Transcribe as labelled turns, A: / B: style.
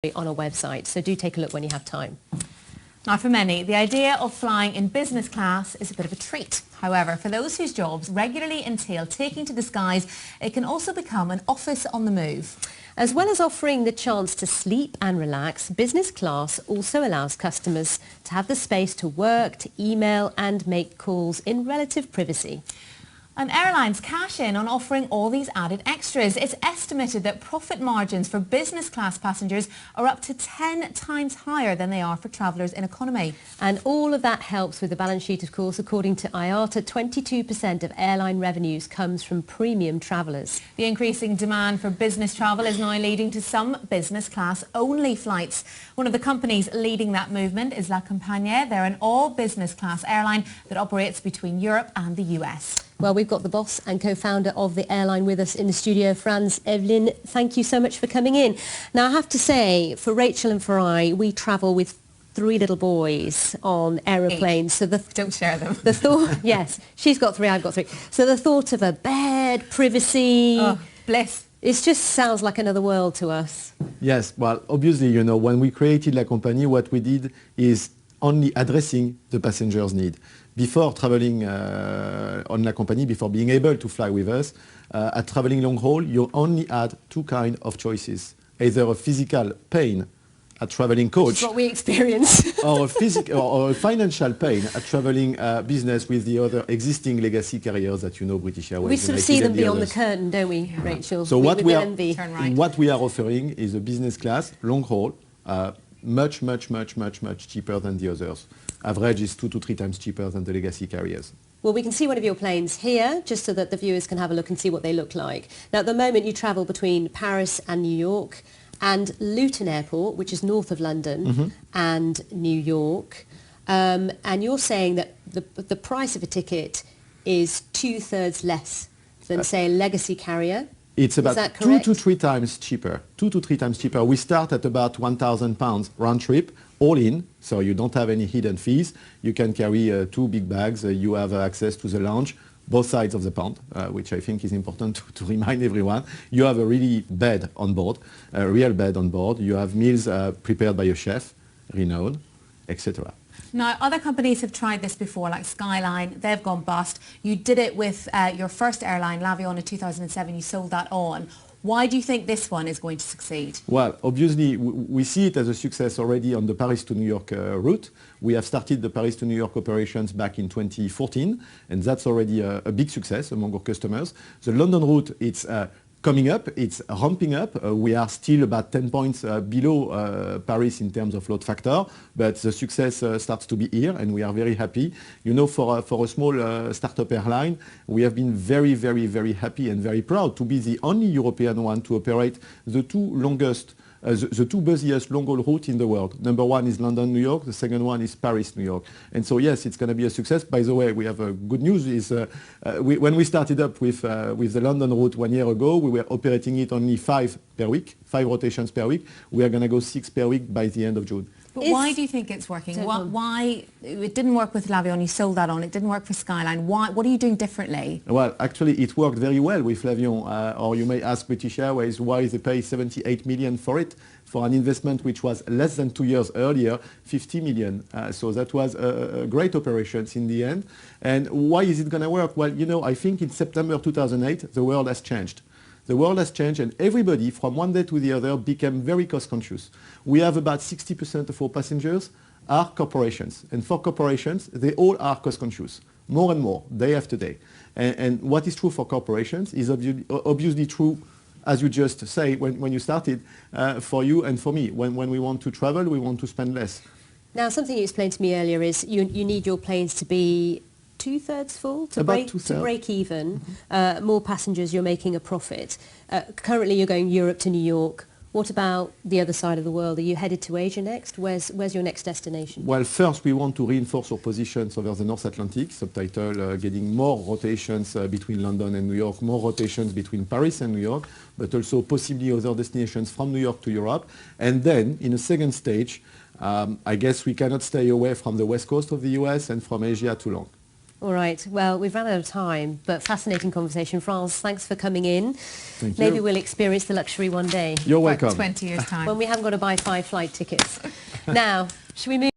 A: on our website, so do take a look when you have time.
B: Now, for many, the idea of flying in business class is a bit of a treat. However, for those whose jobs regularly entail taking to the skies, it can also become an office on the move.
A: As well as offering the chance to sleep and relax, business class also allows customers to have the space to work, to email and make calls in relative privacy.
B: And airlines cash in on offering all these added extras. It's estimated that profit margins for business class passengers are up to 10 times higher than they are for travellers in economy.
A: And all of that helps with the balance sheet, of course. According to IATA, 22% of airline revenues comes from premium travellers.
B: The increasing demand for business travel is now leading to some business class only flights. One of the companies leading that movement is Compagnie. They're an all business class airline that operates between Europe and the US.
A: Well, we've got the boss and co-founder of the airline with us in the studio, Frantz Yvelin. Thank you so much for coming in. Now, I have to say, for Rachel and for I, we travel with 3 little boys on aeroplanes. So
B: don't share them.
A: The thought, yes, she's got 3, I've got 3. So the thought of a bed, privacy,
B: bliss.
A: It just sounds like another world to us.
C: Yes, well, obviously, you know, when we created La Compagnie, what we did is only addressing the passenger's need. Before traveling on La Compagnie, before being able to fly with us, at traveling long haul, you only had 2 kinds of choices. Either a physical pain at traveling coach.
A: That's what we experience.
C: or a financial pain at traveling business with the other existing legacy carriers that you know, British Airways.
A: We sort of see them beyond the curtain, don't we, Rachel?
C: So what we are
B: Right.
C: offering is a business class, long haul, much cheaper than the others. Average is 2 to 3 times cheaper than the legacy carriers.
A: Well, we can see one of your planes here, just so that the viewers can have a look and see what they look like. Now, at the moment, you travel between Paris and New York, and Luton Airport, which is north of London, and New York. And you're saying that the price of a ticket is 2/3 less than, say, a legacy carrier.
C: It's about 2 to 3 times cheaper. 2 to 3 times cheaper. We start at about £1,000 round trip, all in, so you don't have any hidden fees. You can carry 2 big bags. You have access to the lounge, both sides of the pond, which I think is important to remind everyone. You have a really bed on board, a real bed on board. You have meals prepared by a chef, renowned, etc.
B: Now, other companies have tried this before, like Skyline. They've gone bust. You did it with your first airline, L'Avion, in 2007. You sold that on. Why do you think this one is going to succeed?
C: Well, obviously, we see it as a success already on the Paris to New York route. We have started the Paris to New York operations back in 2014, and that's already a big success among our customers. The London route, it's coming up, it's ramping up. We are still about 10 points below Paris in terms of load factor, but the success starts to be here, and we are very happy. You know, for a small startup airline, we have been very happy and very proud to be the only European one to operate the 2 longest the 2 busiest long-haul routes in the world. Number 1 is London-New York, the second one is Paris-New York. And so yes, it's going to be a success. By the way, we have good news is when we started up with the London route 1 year ago, we were operating it only 5 per week, 5 rotations per week. We are going to go 6 per week by the end of June.
B: But why do you think it's working? Why it didn't work with L'Avion? You sold that on. It didn't work for Skyline. Why? What are you doing differently?
C: Well, actually, it worked very well with L'Avion. Or you may ask British Airways why they pay 78 million for it, for an investment which was less than 2 years earlier, 50 million. So that was a great operation in the end. And why is it going to work? Well, you know, I think in September 2008, the world has changed. The world has changed, and everybody from one day to the other became very cost conscious. We have about 60% of our passengers are corporations, and for corporations, they all are cost conscious, more and more, day after day. And what is true for corporations is obviously true, as you just say, when you started, for you and for me. When we want to travel, we want to spend less.
A: Now, something you explained to me earlier is you need your planes to be 2/3 full to break even. More passengers, you're making a profit. Currently, you're going Europe to New York. What about the other side of the world? Are you headed to Asia next? Where's your next destination?
C: Well, first we want to reinforce our positions over the North Atlantic, subtitle getting more rotations between London and New York, more rotations between Paris and New York, but also possibly other destinations from New York to Europe. And then, in a second stage, I guess we cannot stay away from the west coast of the US and from Asia too long.
A: All right. Well, we've run out of time, but fascinating conversation. Frantz, thanks for coming in.
C: Thank
A: Maybe
C: you.
A: we'll experience the luxury one day.
C: You're
B: About
C: welcome.
B: 20 years' time.
A: When we haven't got to buy 5 flight tickets. Now, should we move